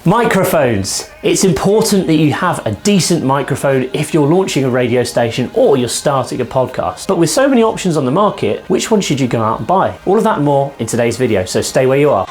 Microphones. It's important that you have a decent microphone if you're launching a radio station or you're starting a podcast. But with so many options on the market, which one should you go out and buy? All of that and more in today's video, so stay where you are.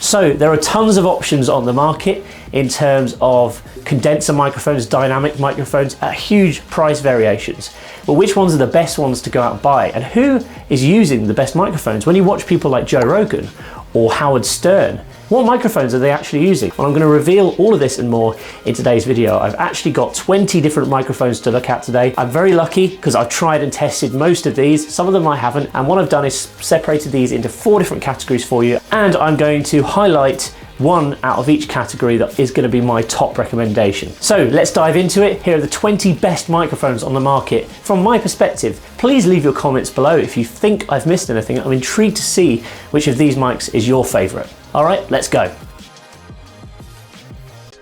So there are tons of options on the market in terms of condenser microphones, dynamic microphones at huge price variations. But which ones are the best ones to go out and buy? And who is using the best microphones? When you watch people like Joe Rogan or Howard Stern, what microphones are they actually using? Well, I'm going to reveal all of this and more in today's video. I've actually got 20 different microphones to look at today. I'm very lucky because I've tried and tested most of these. Some of them I haven't. And what I've done is separated these into 4 different categories for you. And I'm going to highlight one out of each category that is going to be my top recommendation. So let's dive into it. Here are the 20 best microphones on the market from my perspective. Please leave your comments below if you think I've missed anything. I'm intrigued to see which of these mics is your favorite. All right, let's go.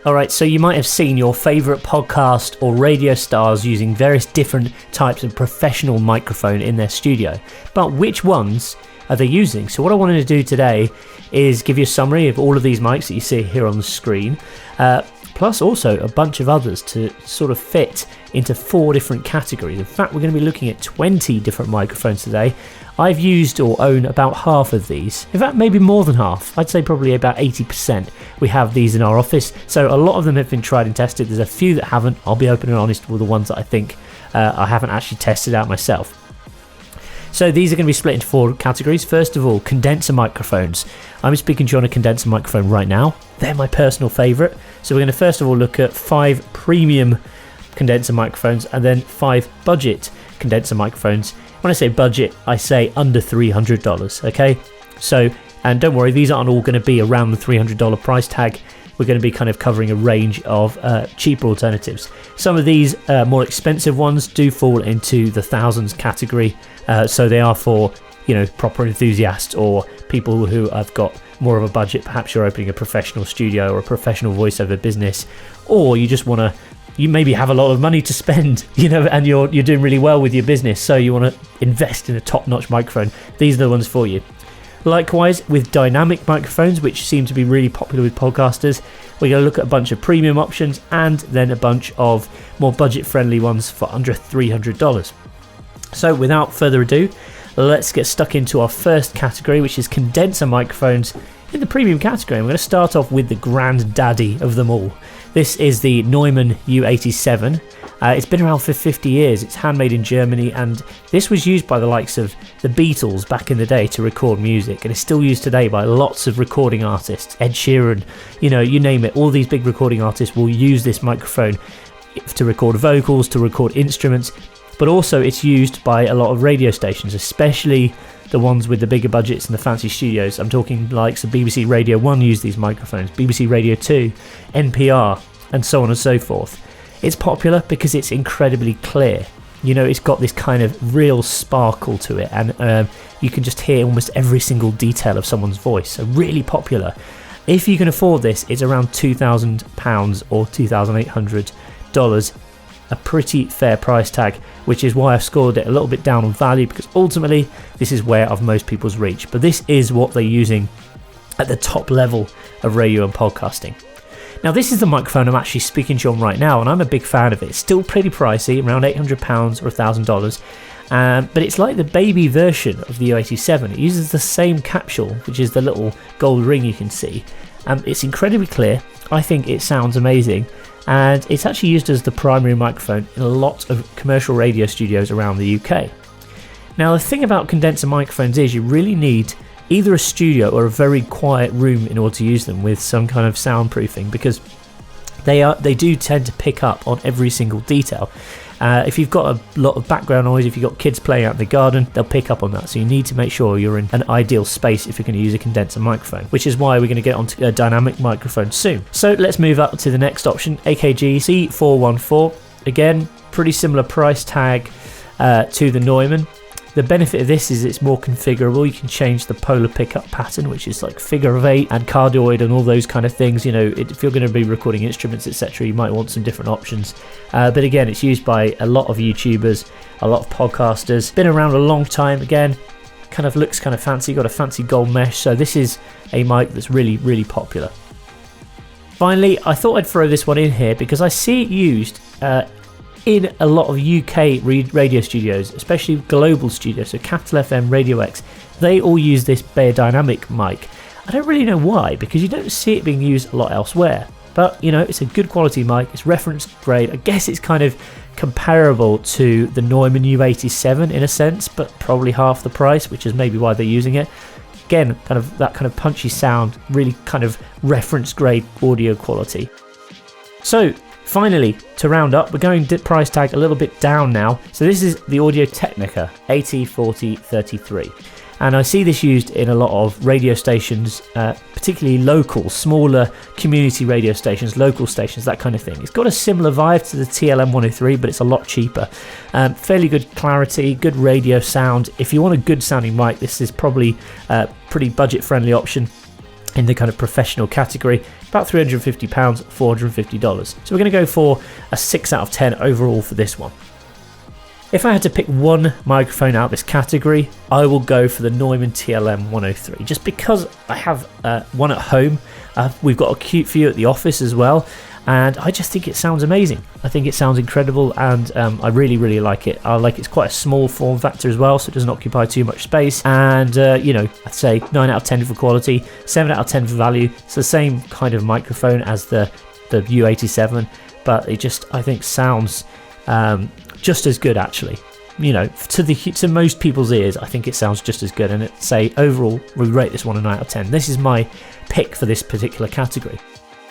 All right, so you might have seen your favorite podcast or radio stars using various different types of professional microphone in their studio, but which ones are they using? So what I wanted to do today is give you a summary of all of these mics that you see here on the screen, plus also a bunch of others to sort of fit into 4 different categories. In fact, we're going to be looking at 20 different microphones today. I've used or own about half of these. In fact, maybe more than half. I'd say probably about 80%. We have these in our office. So a lot of them have been tried and tested. There's a few that haven't. I'll be open and honest with the ones that I think I haven't actually tested out myself. So these are going to be split into 4 categories. First of all, condenser microphones. I'm speaking to you on a condenser microphone right now. They're my personal favorite. So we're going to first of all look at 5 premium condenser microphones and then 5 budget condenser microphones. When I say budget, I say under $300, okay? So, and don't worry, these aren't all going to be around the $300 price tag. We're going to be kind of covering a range of cheaper alternatives. Some of these more expensive ones do fall into the thousands category. So they are for, you know, proper enthusiasts or people who have got more of a budget. Perhaps you're opening a professional studio or a professional voiceover business, or you just want to, you maybe have a lot of money to spend, you know, and you're doing really well with your business. So you want to invest in a top-notch microphone. These are the ones for you. Likewise, with dynamic microphones, which seem to be really popular with podcasters, we're going to look at a bunch of premium options and then a bunch of more budget-friendly ones for under $300. So without further ado, let's get stuck into our first category, which is condenser microphones in the premium category. I'm going to start off with the granddaddy of them all. This is the Neumann U87. It's been around for 50 years. It's handmade in Germany, and this was used by the likes of the Beatles back in the day to record music, and it's still used today by lots of recording artists. Ed Sheeran, you know, you name it. All these big recording artists will use this microphone to record vocals, to record instruments, but also it's used by a lot of radio stations, especially the ones with the bigger budgets and the fancy studios. I'm talking likes of BBC Radio 1 use these microphones, BBC Radio 2, NPR, and so on and so forth. It's popular because it's incredibly clear. You know, it's got this kind of real sparkle to it, and you can just hear almost every single detail of someone's voice. So really popular. If you can afford this, it's around £2,000 or $2,800. A pretty fair price tag, which is why I've scored it a little bit down on value, because ultimately this is where of most people's reach. But this is what they're using at the top level of radio and podcasting. Now, this is the microphone I'm actually speaking to you on right now, and I'm a big fan of it. It's still pretty pricey, around £800 or $1,000, but it's like the baby version of the U87. It uses the same capsule, which is the little gold ring you can see. It's incredibly clear. I think it sounds amazing, and it's actually used as the primary microphone in a lot of commercial radio studios around the UK. Now, the thing about condenser microphones is you really need either a studio or a very quiet room in order to use them with some kind of soundproofing, because they do tend to pick up on every single detail. If you've got a lot of background noise, if you've got kids playing out in the garden, they'll pick up on that. So you need to make sure you're in an ideal space if you're going to use a condenser microphone, which is why we're going to get onto a dynamic microphone soon. So let's move up to the next option, AKG C414. Again, pretty similar price tag to the Neumann. The benefit of this is it's more configurable. You can change the polar pickup pattern, which is like figure of 8 and cardioid and all those kind of things. You know, if you're going to be recording instruments, etc., you might want some different options. But again, it's used by a lot of YouTubers, a lot of podcasters. Been around a long time. Again, kind of looks kind of fancy, got a fancy gold mesh, so this is a mic that's really, really popular. Finally, I thought I'd throw this one in here because I see it used in a lot of UK radio studios, especially global studios, so Capital FM, Radio X, they all use this Beyerdynamic mic. I don't really know why, because you don't see it being used a lot elsewhere. But, you know, it's a good quality mic, it's reference grade. I guess it's kind of comparable to the Neumann U87 in a sense, but probably half the price, which is maybe why they're using it. Again, kind of that kind of punchy sound, really kind of reference grade audio quality. So, finally, to round up, we're going to price tag a little bit down now. So this is the Audio Technica AT4033. And I see this used in a lot of radio stations, particularly local, smaller community radio stations, local stations, that kind of thing. It's got a similar vibe to the TLM 103, but it's a lot cheaper. Fairly good clarity, good radio sound. If you want a good sounding mic, this is probably a pretty budget friendly option in the kind of professional category. About £350, $450. So we're going to go for a 6 out of 10 overall for this one. If I had to pick one microphone out of this category, I will go for the Neumann TLM 103, just because I have one at home. We've got a cute few at the office as well, and I just think it sounds amazing. I think it sounds incredible, and I really, really like it. I like it's quite a small form factor as well, so it doesn't occupy too much space, and you know, I'd say 9 out of 10 for quality, 7 out of 10 for value. It's the same kind of microphone as the U87, but it just, I think, sounds just as good, actually. You know, to most people's ears, I think it sounds just as good, and it say overall we rate this one a 9 out of 10. This is my pick for this particular category.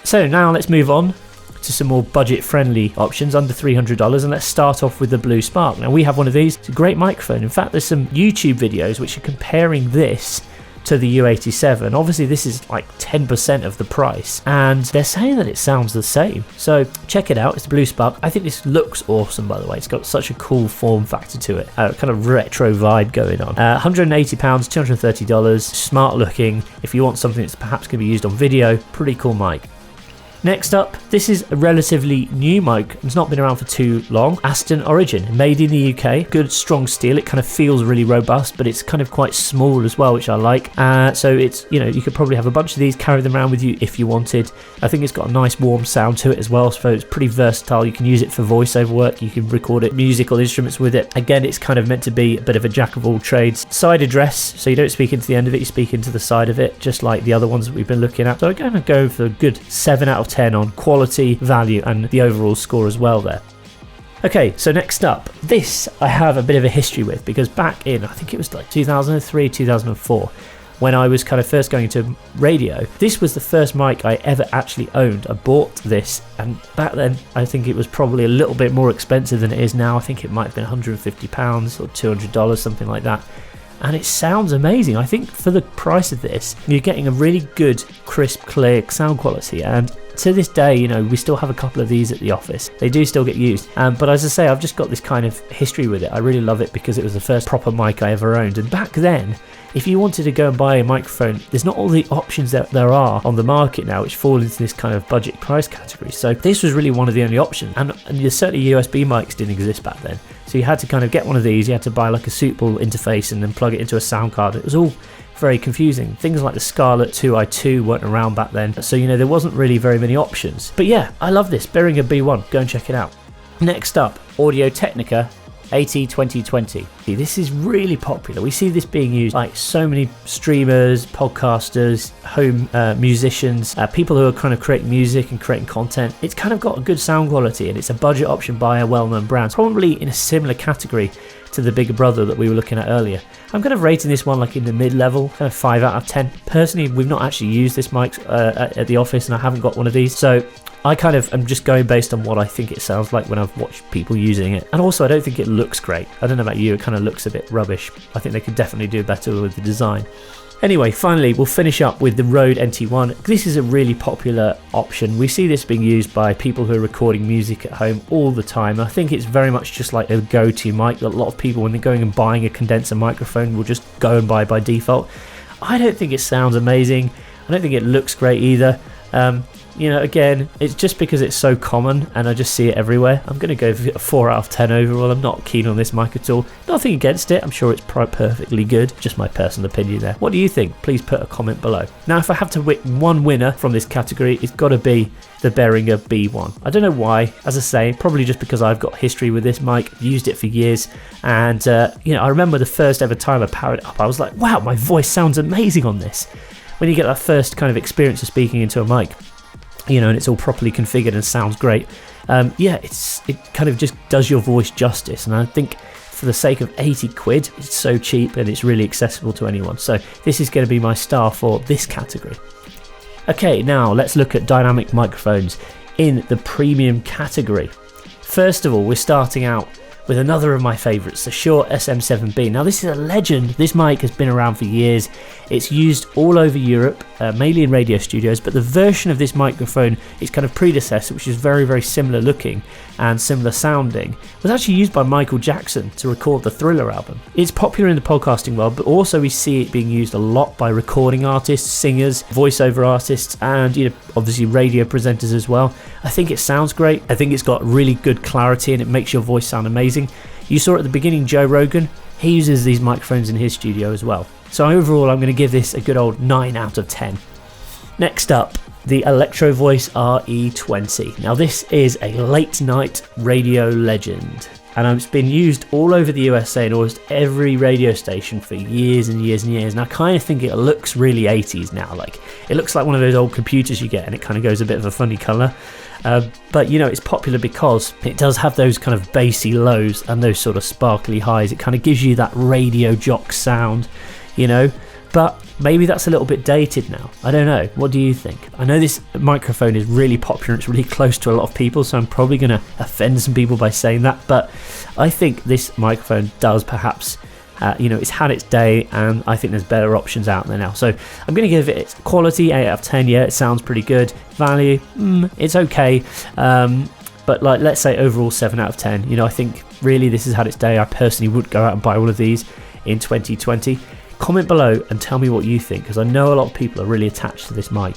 So now let's move on to some more budget friendly options under $300, and let's start off with the Blue Spark. Now we have one of these. It's a great microphone. In fact, there's some YouTube videos which are comparing this to the U87. Obviously this is like 10% of the price, and they're saying that it sounds the same, so check it out. It's the Blue Spark. I think this looks awesome, by the way. It's got such a cool form factor to it, kind of retro vibe going on. £180, $230, smart looking. If you want something that's perhaps going to be used on video, pretty cool mic. Next up, this is a relatively new mic. It's not been around for too long. Aston Origin, made in the UK. Good strong steel. It kind of feels really robust, but it's kind of quite small as well, which I like. So it's, you know, you could probably have a bunch of these, carry them around with you if you wanted. I think it's got a nice warm sound to it as well, so it's pretty versatile. You can use it for voiceover work. You can record it, musical instruments with it. Again, it's kind of meant to be a bit of a jack of all trades. Side address, so you don't speak into the end of it, you speak into the side of it, just like the other ones that we've been looking at. So I'm going to go for a good 7 out of 10 on quality, value, and the overall score as well there. Okay, so next up, this I have a bit of a history with, because back in, I think it was like 2003, 2004, when I was kind of first going to radio, this was the first mic I ever actually owned. I bought this, and back then I think it was probably a little bit more expensive than it is now. I think it might have been £150 or $200, something like that. And it sounds amazing. I think for the price of this, you're getting a really good, crisp, clear sound quality. And to this day, you know, we still have a couple of these at the office. They do still get used. But as I say, I've just got this kind of history with it. I really love it because it was the first proper mic I ever owned. And back then, if you wanted to go and buy a microphone, there's not all the options that there are on the market now, which fall into this kind of budget price category. So this was really one of the only options. And certainly USB mics didn't exist back then. So you had to kind of get one of these, you had to buy like a suitable interface and then plug it into a sound card. It was all very confusing. Things like the Scarlett 2i2 weren't around back then, so you know, there wasn't really very many options. But yeah, I love this Behringer B1. Go and check it out. Next up, Audio Technica AT2020. This is really popular. We see this being used by so many streamers, podcasters, home musicians, people who are kind of creating music and creating content. It's kind of got a good sound quality, and it's a budget option by a well-known brand, probably in a similar category to the bigger brother that we were looking at earlier. I'm kind of rating this one like in the mid-level, kind of 5 out of 10. Personally, we've not actually used this mic at the office, and I haven't got one of these, so I kind of am just going based on what I think it sounds like when I've watched people using it. And also, I don't think it looks great. I don't know about you, it kind of looks a bit rubbish. I think they could definitely do better with the design. Anyway, finally, we'll finish up with the Rode NT1. This is a really popular option. We see this being used by people who are recording music at home all the time. I think it's very much just like a go-to mic. A lot of people, when they're going and buying a condenser microphone, will just go and buy default. I don't think it sounds amazing. I don't think it looks great either. again, it's just because it's so common and I just see it everywhere. I'm going to go a 4 out of 10 overall. I'm not keen on this mic at all. Nothing against it. I'm sure it's perfectly good. Just my personal opinion there. What do you think? Please put a comment below. Now, if I have to pick one winner from this category, it's got to be the Behringer B1. I don't know why. As I say, probably just because I've got history with this mic, used it for years, and I remember the first ever time I powered it up, I was like, wow, my voice sounds amazing on this. When you get that first kind of experience of speaking into a mic, and it's all properly configured and sounds great, it kind of just does your voice justice. And I think for the sake of 80 quid, it's so cheap and it's really accessible to anyone. So this is going to be my star for this category. Okay, now let's look at dynamic microphones in the premium category. First of all, we're starting out with another of my favourites, the Shure SM7B. Now, this is a legend. This mic has been around for years. It's used all over Europe, mainly in radio studios, but the version of this microphone, its kind of predecessor, which is very, very similar looking and similar sounding, was actually used by Michael Jackson to record the Thriller album. It's popular in the podcasting world, but also we see it being used a lot by recording artists, singers, voiceover artists, and obviously radio presenters as well. I think it sounds great. I think it's got really good clarity and it makes your voice sound amazing. You saw at the beginning Joe Rogan, he uses these microphones in his studio as well. So overall, I'm going to give this a good old 9 out of 10. Next up, the electro-voice RE20. Now, this is a late night radio legend, and it's been used all over the USA in almost every radio station for years and years and years. And I kind of think it looks really 80s now. Like, it looks like one of those old computers you get, and it kind of goes a bit of a funny colour. But it's popular because it does have those kind of bassy lows and those sort of sparkly highs. It kind of gives you that radio jock sound, but maybe that's a little bit dated now. I don't know. What do you think? I know this microphone is really popular. It's really close to a lot of people, so I'm probably going to offend some people by saying that, but I think this microphone does perhaps it's had its day, and I think there's better options out there now. So I'm going to give it its quality 8 out of 10. Yeah, it sounds pretty good. Value, it's okay. But let's say overall 7 out of 10. I think really this has had its day. I personally would go out and buy all of these in 2020. Comment below and tell me what you think, because I know a lot of people are really attached to this mic.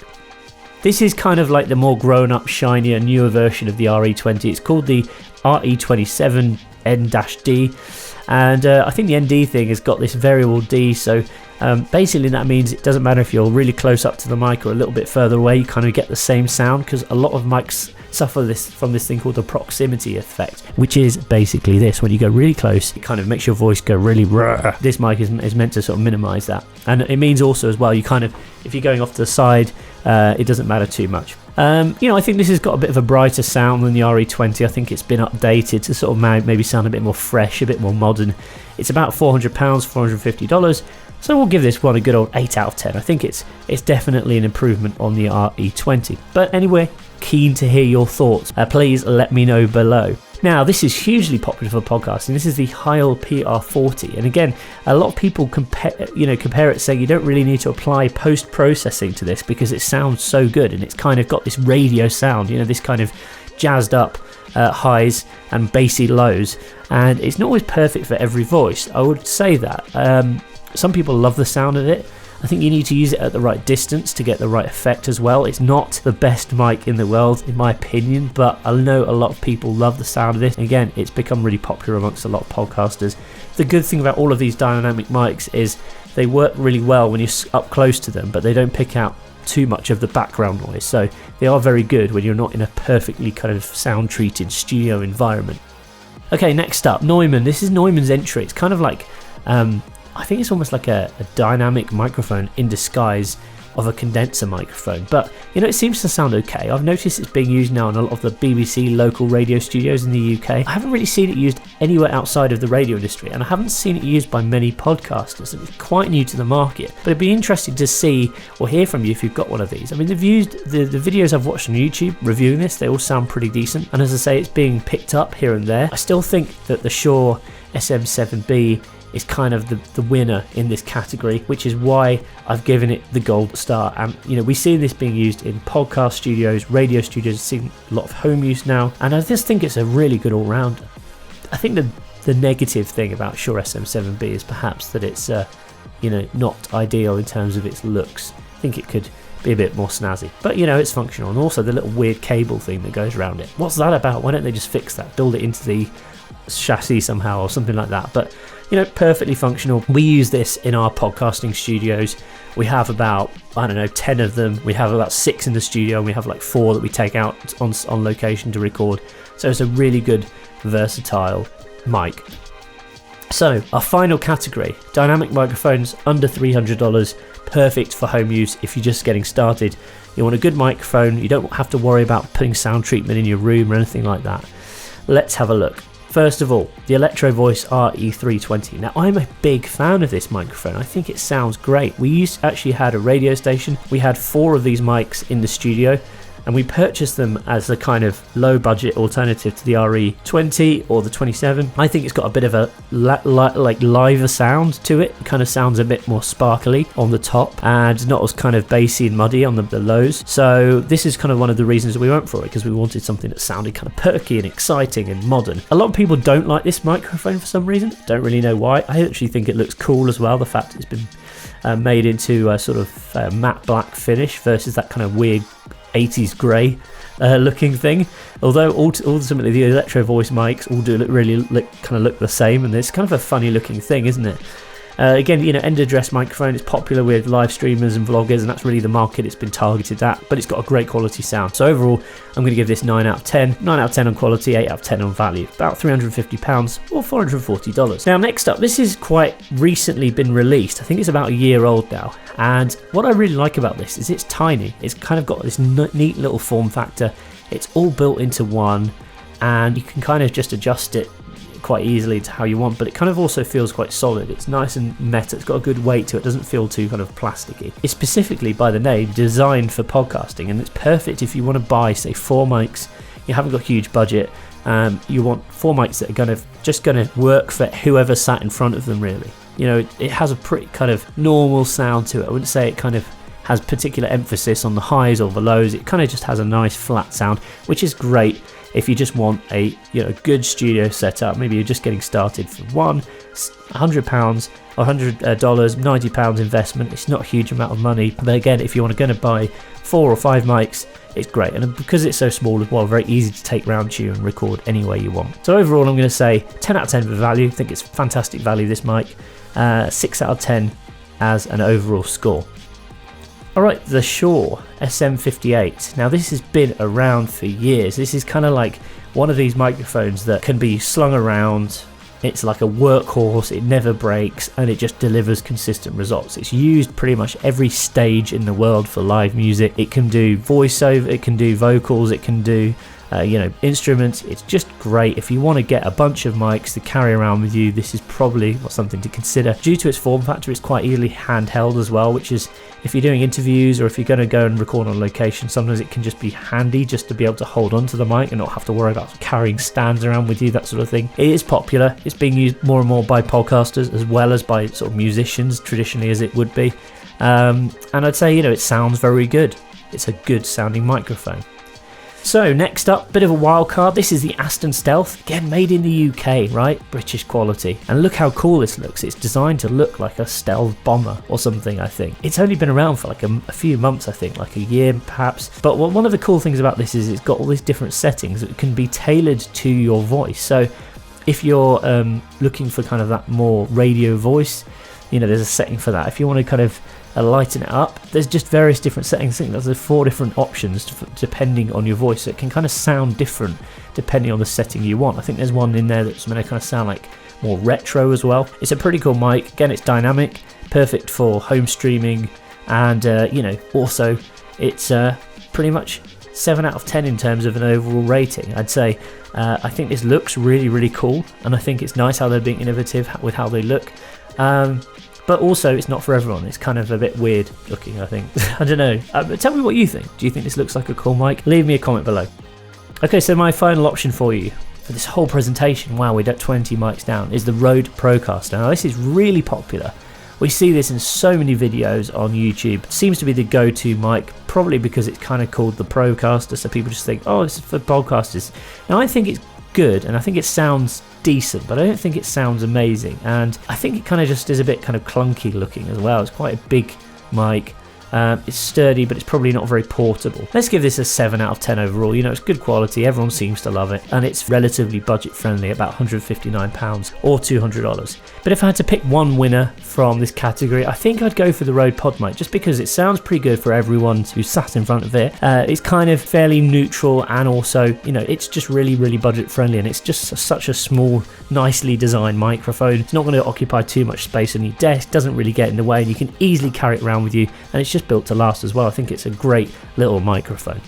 This is kind of like the more grown-up, shinier, newer version of the RE20. It's called the RE27 N-D, and I think the ND thing has got this variable D, so basically that means it doesn't matter if you're really close up to the mic or a little bit further away, you kind of get the same sound, because a lot of mics suffer from this thing called the proximity effect, which is basically this: when you go really close, it kind of makes your voice go really rrr. This mic is meant to sort of minimize that, and it means also as well, you kind of, if you're going off to the side, it doesn't matter too much. I think this has got a bit of a brighter sound than the RE20. I think it's been updated to sort of maybe sound a bit more fresh, a bit more modern. It's about £400, $450. So we'll give this one a good old 8 out of 10. I think it's definitely an improvement on the RE20. But anyway, keen to hear your thoughts. Please let me know below. Now, this is hugely popular for podcasting. This is the Heil PR40, and again, a lot of people compare it, saying you don't really need to apply post-processing to this because it sounds so good, and it's kind of got this radio sound, this kind of jazzed up highs and bassy lows, and it's not always perfect for every voice. I would say that. Some people love the sound of it. I think you need to use it at the right distance to get the right effect as well. It's not the best mic in the world, in my opinion, but I know a lot of people love the sound of this. Again, it's become really popular amongst a lot of podcasters. The good thing about all of these dynamic mics is they work really well when you're up close to them, but they don't pick out too much of the background noise. So they are very good when you're not in a perfectly kind of sound-treated studio environment. Okay, next up, Neumann. This is Neumann's entry. It's kind of like I think it's almost like a dynamic microphone in disguise of a condenser microphone, but it seems to sound okay. I've noticed it's being used now in a lot of the BBC local radio studios in the UK. I haven't really seen it used anywhere outside of the radio industry, and I haven't seen it used by many podcasters, and it's quite new to the market. But it'd be interesting to see or hear from you if you've got one of these. I mean, the videos I've watched on YouTube reviewing this, they all sound pretty decent, and as I say, it's being picked up here and there. I still think that the Shure SM7B is kind of the winner in this category, which is why I've given it the gold star. And we see this being used in podcast studios, radio studios, seeing a lot of home use now, and I just think it's a really good all-rounder. I think the negative thing about Shure SM7B is perhaps that it's not ideal in terms of its looks. I think it could be a bit more snazzy. But you know, it's functional. And also the little weird cable thing that goes around it. What's that about? Why don't they just fix that? Build it into the chassis somehow or something like that. But you know, perfectly functional. We use this in our podcasting studios. We have about, I don't know, 10 of them. We have about 6 in the studio, and we have like 4 that we take out on location to record. So it's a really good, versatile mic. So our final category, dynamic microphones under $300, perfect for home use if you're just getting started. You want a good microphone, you don't have to worry about putting sound treatment in your room or anything like that. Let's have a look. First of all, the electro-voice RE320. Now, I'm a big fan of this microphone. I think it sounds great. We actually had a radio station. We had 4 of these mics in the studio, and we purchased them as a kind of low-budget alternative to the RE20 or the 27. I think it's got a bit of a like liver sound to it. It kind of sounds a bit more sparkly on the top and not as kind of bassy and muddy on the lows. So this is kind of one of the reasons we went for it, because we wanted something that sounded kind of perky and exciting and modern. A lot of people don't like this microphone for some reason. Don't really know why. I actually think it looks cool as well, the fact it's been made into a sort of matte black finish versus that kind of weird 80s grey looking thing. Although ultimately the electro-voice mics all do look the same, and it's kind of a funny looking thing, isn't it? Again, you know, end address microphone is popular with live streamers and vloggers, and that's really the market it's been targeted at, but it's got a great quality sound. So overall, I'm going to give this 9 out of 10. 9 out of 10 on quality, 8 out of 10 on value. About £350 or $440. Now, next up, this has quite recently been released. I think it's about a year old now. And what I really like about this is it's tiny. It's kind of got this neat little form factor. It's all built into one, and you can kind of just adjust it quite easily to how you want, but it kind of also feels quite solid. It's nice and metal. It's got a good weight to it. It doesn't feel too kind of plasticky. It's specifically, by the name, designed for podcasting, and it's perfect if you want to buy, say, 4 mics. You haven't got a huge budget. You want 4 mics that are just going to work for whoever sat in front of them, really. You know, it has a pretty kind of normal sound to it. I wouldn't say it kind of has particular emphasis on the highs or the lows. It kind of just has a nice flat sound, which is great if you just want a good studio setup. Maybe you're just getting started for £100 or $100, £90 investment. It's not a huge amount of money, but again, if you're going to buy 4 or 5 mics, it's great. And because it's so small as well, very easy to take round to you and record any way you want. So overall, I'm going to say 10 out of 10 for value. I think it's fantastic value, this mic. 6 out of 10 as an overall score. Alright, the Shure SM58. Now this has been around for years. This is kind of like one of these microphones that can be slung around. It's like a workhorse, it never breaks, and it just delivers consistent results. It's used pretty much every stage in the world for live music. It can do voiceover, it can do vocals, it can do instruments. It's just great. If you want to get a bunch of mics to carry around with you, this is probably something to consider. Due to its form factor, it's quite easily handheld as well, which is, if you're doing interviews or if you're going to go and record on location, sometimes it can just be handy just to be able to hold onto the mic and not have to worry about carrying stands around with you, that sort of thing. It is popular. It's being used more and more by podcasters as well as by sort of musicians, traditionally, as it would be. And I'd say, it sounds very good. It's a good sounding microphone. So next up, bit of a wild card. This is the Aston Stealth, again made in the UK, right? British quality. And look how cool this looks. It's designed to look like a stealth bomber or something, I think. It's only been around for like a few months, I think, like a year perhaps. But one of the cool things about this is it's got all these different settings that can be tailored to your voice. So if you're looking for kind of that more radio voice, there's a setting for that. If you want to kind of lighten it up, there's just various different settings. I think there's 4 different options depending on your voice, so it can kind of sound different depending on the setting you want. I think there's one in there that's going to kind of sound like more retro as well. It's a pretty cool mic. Again, it's dynamic, perfect for home streaming, and also it's pretty much 7 out of 10 in terms of an overall rating. I'd say I think this looks really, really cool, and I think it's nice how they're being innovative with how they look. But also, it's not for everyone. It's kind of a bit weird looking, I think. I don't know. But tell me what you think. Do you think this looks like a cool mic? Leave me a comment below. Okay, so my final option for you for this whole presentation, wow, we're at 20 mics down, is the Rode Procaster. Now, this is really popular. We see this in so many videos on YouTube. It seems to be the go-to mic, probably because it's kind of called the Procaster, so people just think, oh, it's for podcasters. Now, I think it's good, and I think it sounds decent, but I don't think it sounds amazing, and I think it kind of just is a bit kind of clunky looking as well. It's quite a big mic. It's sturdy, but it's probably not very portable. Let's give this a 7 out of 10 overall. You know, it's good quality, everyone seems to love it, and it's relatively budget friendly, about £159 or $200. But if I had to pick one winner from this category, I think I'd go for the Rode PodMic, just because it sounds pretty good for everyone who's sat in front of it. It's kind of fairly neutral, and also, you know, it's just really, really budget friendly, and it's just such a small, nicely designed microphone. It's not going to occupy too much space on your desk, doesn't really get in the way, and you can easily carry it around with you, and it's just built to last as well. I think it's a great little microphone.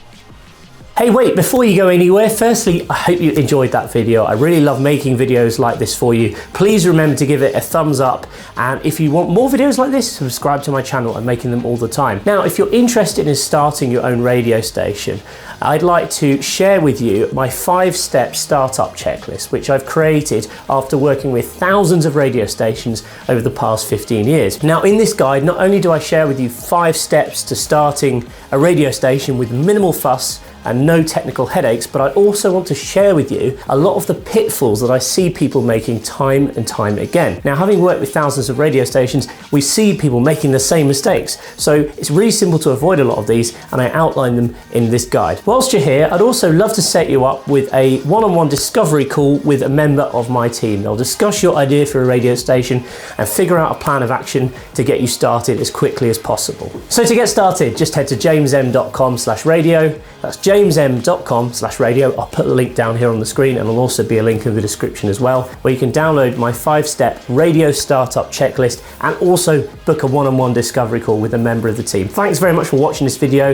Hey, wait, before you go anywhere, firstly, I hope you enjoyed that video. I really love making videos like this for you. Please remember to give it a thumbs up, and if you want more videos like this, subscribe to my channel. I'm making them all the time. Now, if you're interested in starting your own radio station, I'd like to share with you my 5-step startup checklist, which I've created after working with thousands of radio stations over the past 15 years. Now, in this guide, not only do I share with you 5 steps to starting a radio station with minimal fuss and no technical headaches, but I also want to share with you a lot of the pitfalls that I see people making time and time again. Now, having worked with thousands of radio stations, we see people making the same mistakes. So it's really simple to avoid a lot of these, and I outline them in this guide. Whilst you're here, I'd also love to set you up with a one-on-one discovery call with a member of my team. They'll discuss your idea for a radio station and figure out a plan of action to get you started as quickly as possible. So to get started, just head to jamesm.com/radio. That's jamesm.com/radio. I'll put the link down here on the screen, and there'll also be a link in the description as well, where you can download my 5-step radio startup checklist and also book a one-on-one discovery call with a member of the team. Thanks very much for watching this video,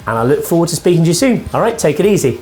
and I look forward to speaking to you soon. All right, take it easy.